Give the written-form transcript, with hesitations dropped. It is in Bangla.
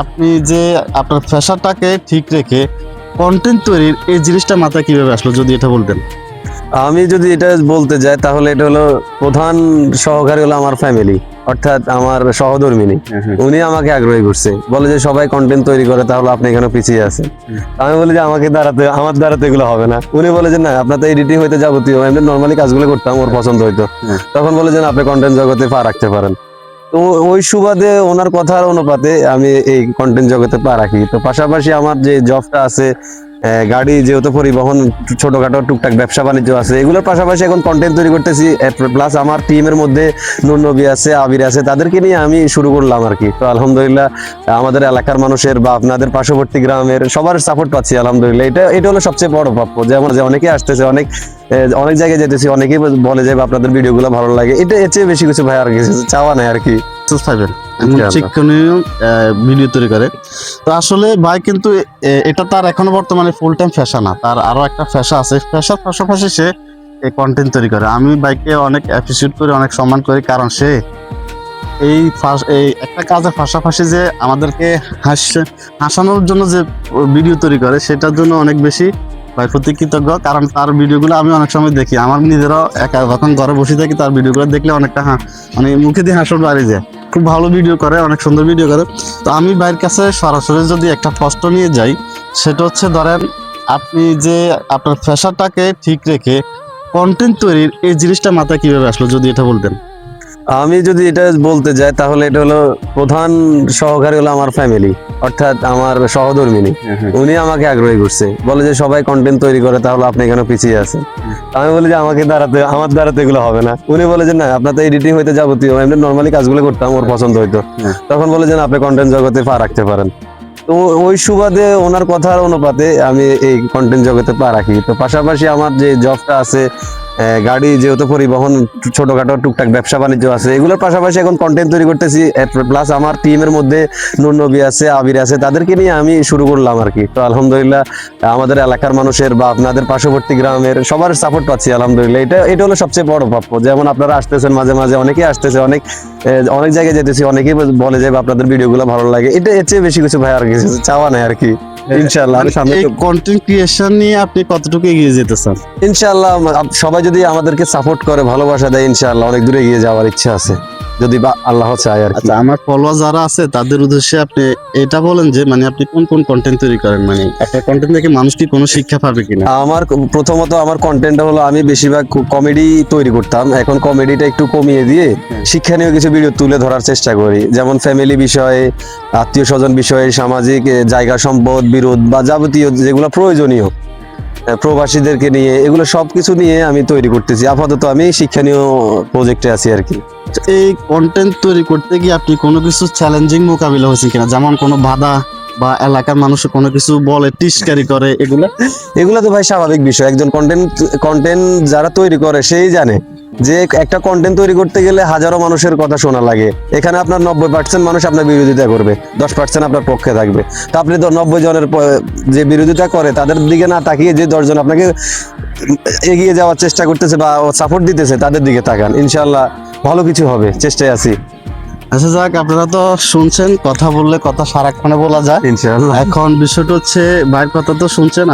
আপনি যে আপনার পেশাটাকে ঠিক রেখে কন্টেন্ট তৈরির এই জিনিসটা মাথায় কিভাবে আসলো যদি এটা বলতেন? আমি যদি এটা বলতে যাই তাহলে এটা হলো প্রধান সহকারী হলো আমার ফ্যামিলি, অর্থাৎ আমার সহধর্মিনী। উনি আমাকে আগ্রহী করছে, বলে যে সবাই কন্টেন্ট তৈরি করে, তাহলে আপনি এখানে পিছিয়ে আছেন। আমি বলি যে আমার দ্বারাতে এগুলো হবে না। উনি বলে যে না, আপনার তো এডিটিং হইতে যাবতীয়, এমনি নর্মালি কাজগুলো করতাম, ওর পছন্দ হইতো। তখন বলে যে না, আপনি কন্টেন্ট জগতে পা রাখতে পারেন। তো ওই সুবাদে ওনার কথার অনুপাতে আমি এই কন্টেন্ট জগতে পা রাখি। তো পাশাপাশি আমার যে জবটা আছে, গাড়ি যেহেতু পরিবহন, ছোটখাটো টুকটাক ব্যবসা বাণিজ্য আছে, এগুলোর পাশাপাশি এখন কন্টেন্ট তৈরি করতেছি। প্লাস আমার টিমের মধ্যে নূর নবী আছে, আবির আছে, তাদেরকে নিয়ে আমি শুরু করলাম আর কি। তো আলহামদুলিল্লাহ আমাদের এলাকার মানুষের বা আপনাদের পার্শ্ববর্তী গ্রামের সবার সাপোর্ট পাচ্ছি আলহামদুলিল্লাহ। এটা হলো সবচেয়ে বড় প্রাপ্য। যেমন যে অনেকে আসতেছে, অনেক জায়গায় যেতেছি, অনেকেই বলে যে আপনাদের ভিডিওগুলো ভালো লাগে। এটা এর চেয়ে বেশি কিছু ভাই আর কিছু চাওয়া নাই আর কি। শিক্ষণীয় ভিডিও তৈরি করে। তো আসলে ভাই কিন্তু এটা তার এখনো বর্তমানে ফুল টাইম পেশা না, তার আরো একটা পেশা আছে। পেশার পাশাপাশি সে কন্টেন্ট তৈরি করে। আমি ভাইকে অনেক অ্যাপ্রিসিয়েট করি, অনেক সম্মান করি, কারণ সে এই একটা কাজের পাশাপাশি যে আমাদেরকে হাসানোর জন্য যে ভিডিও তৈরি করে, সেটার জন্য অনেক বেশি ভাই প্রতি কৃতজ্ঞ। কারণ তার ভিডিওগুলো আমি অনেক সময় দেখি, আমার নিজেরাও একা যখন ঘরে বসে থাকি, তার ভিডিওগুলো দেখলে অনেকটা মানে মুখে দিয়ে হাসর বাড়ি যায়। খুব ভালো ভিডিও করে, অনেক সুন্দর ভিডিও করে। তো আমি ভাইয়ের কাছে সরাসরি যদি একটা প্রশ্ন নিয়ে যাই, সেটা হচ্ছে ধরেন আপনি যে আপনার পেশাটাকে ঠিক রেখে কন্টেন্ট তৈরির এই জিনিসটা মাথায় কিভাবে আসলো যদি এটা বলতেন? আমি যদি এটা বলতে যাই তাহলে এটা হলো প্রধান সহকারী হলো আমার ফ্যামিলি, অর্থাৎ আমার সহধর্মিনী। উনি আমাকে আগ্রহী করছে, বলে যে সবাই কন্টেন্ট তৈরি করে, তাহলে আপনি এখানে পিছিয়ে আছেন। আমি বলি যে আমার দ্বারাতে এগুলো হবে না। উনি বলে যে না, আপনার তো এডিটিং হইতে যাবতীয়, এমনি নর্মালি কাজগুলো করতাম, ওর পছন্দ হইতো। তখন বলে যে না, আপনি কন্টেন্ট জগতে পা রাখতে পারেন। তো ওই সুবাদে ওনার কথার অনুপাতে আমি এই কন্টেন্ট জগতে পা রাখি। তো পাশাপাশি আমার যে জবটা আছে, গাড়ি যেহেতু পরিবহন, ছোটখাটো টুকটাক ব্যবসা বাণিজ্য আছে, এগুলোর পাশাপাশি এখন কন্টেন্ট তৈরি করতেছি। প্লাস আমার টিমের মধ্যে নূর নবী আছে, আবির আছে, তাদেরকে নিয়ে আমি শুরু করলাম আর কি। তো আলহামদুলিল্লাহ আমাদের এলাকার মানুষের বা আপনাদের পার্শ্ববর্তী গ্রামের সবার সাপোর্ট পাচ্ছি আলহামদুলিল্লাহ। এটা হলো সবচেয়ে বড় প্রাপ্য। যেমন আপনারা আসতেছেন মাঝে মাঝে, অনেকেই আসতেছে, অনেক জায়গায় যেতেছি, অনেকেই বলে যে আপনাদের ভিডিওগুলো ভালো লাগে। এটা এর চেয়ে বেশি কিছু ভাই আর কিছু চাওয়া নাই আর কি। ইনশাআল্লাহ কন্টেন্ট ক্রিয়েশন নিয়ে আপনি কতটুকু এগিয়ে যেতে চান? ইনশাআল্লাহ সবাই যদি আমাদেরকে সাপোর্ট করে, ভালোবাসা দেয়, ইনশাআল্লাহ অনেক দূরে এগিয়ে যাওয়ার ইচ্ছা আছে, যদি আল্লাহ চায় আর কি। আচ্ছা, আমার ফলোয়ার যারা আছে তাদের উদ্দেশ্যে আপনি এটা বলেন যে মানে আপনি কোন কোন কন্টেন্ট তৈরি করেন, মানে আপনার কন্টেন্ট থেকে মানুষ কি কোনো শিক্ষা পাবে কিনা? প্রথমত আমার কন্টেন্টটা হলো, আমি বেশিরভাগ কমেডি তৈরি করতাম। এখন কমেডিটা একটু কমিয়ে দিয়ে শিক্ষণীয় কিছু ভিডিও তুলে ধরার চেষ্টা করি। যেমন ফ্যামিলি বিষয়ে, আত্মীয় স্বজন বিষয়ে, সামাজিক জায়গা সম্পদ, বিরোধ বা যাবতীয় যেগুলো প্রয়োজনীয়, প্রবাসীদেরকে নিয়ে, এগুলো সবকিছু নিয়ে আমি তৈরি করতেছি। আপাতত আমি শিক্ষণীয় প্রজেক্টে আছি আর কি। এই কন্টেন্ট তৈরি করতে গিয়ে আপনি কোনো কিছু চ্যালেঞ্জিং মোকাবিলা হয়েছে কিনা, যেমন কোনো বাধা বা এলাকার মানুষ কোনো কিছু বলে, টিস্কারি করে, এগুলো তো ভাই স্বাভাবিক বিষয়। একজন কন্টেন্ট যারা তৈরি করে সেই জানে যে একটা কন্টেন্ট তৈরি করতে গেলে হাজারো মানুষের কথা শোনা লাগে। এখানে আপনার 90% মানুষ আপনার বিরোধিতা করবে, 10% আপনার পক্ষে থাকবে। তো আপনি তো 90 জনের যে বিরোধিতা করে তাদের দিকে না তাকিয়ে যে 10 জন আপনাকে এগিয়ে যাওয়ার চেষ্টা করতেছে বা সাপোর্ট দিতেছে, তাদের দিকে তাকান। ইনশাআল্লাহ ভালো কিছু হবে, চেষ্টায় আছি। আচ্ছা যাক, আপনারা তো শুনছেন, কথা বললে কথা সারাক্ষণে বলা যায়। ইনশাআল্লাহ। এখন বিষয়টা হচ্ছে ভাইয়ের কথা তো শুনছেন।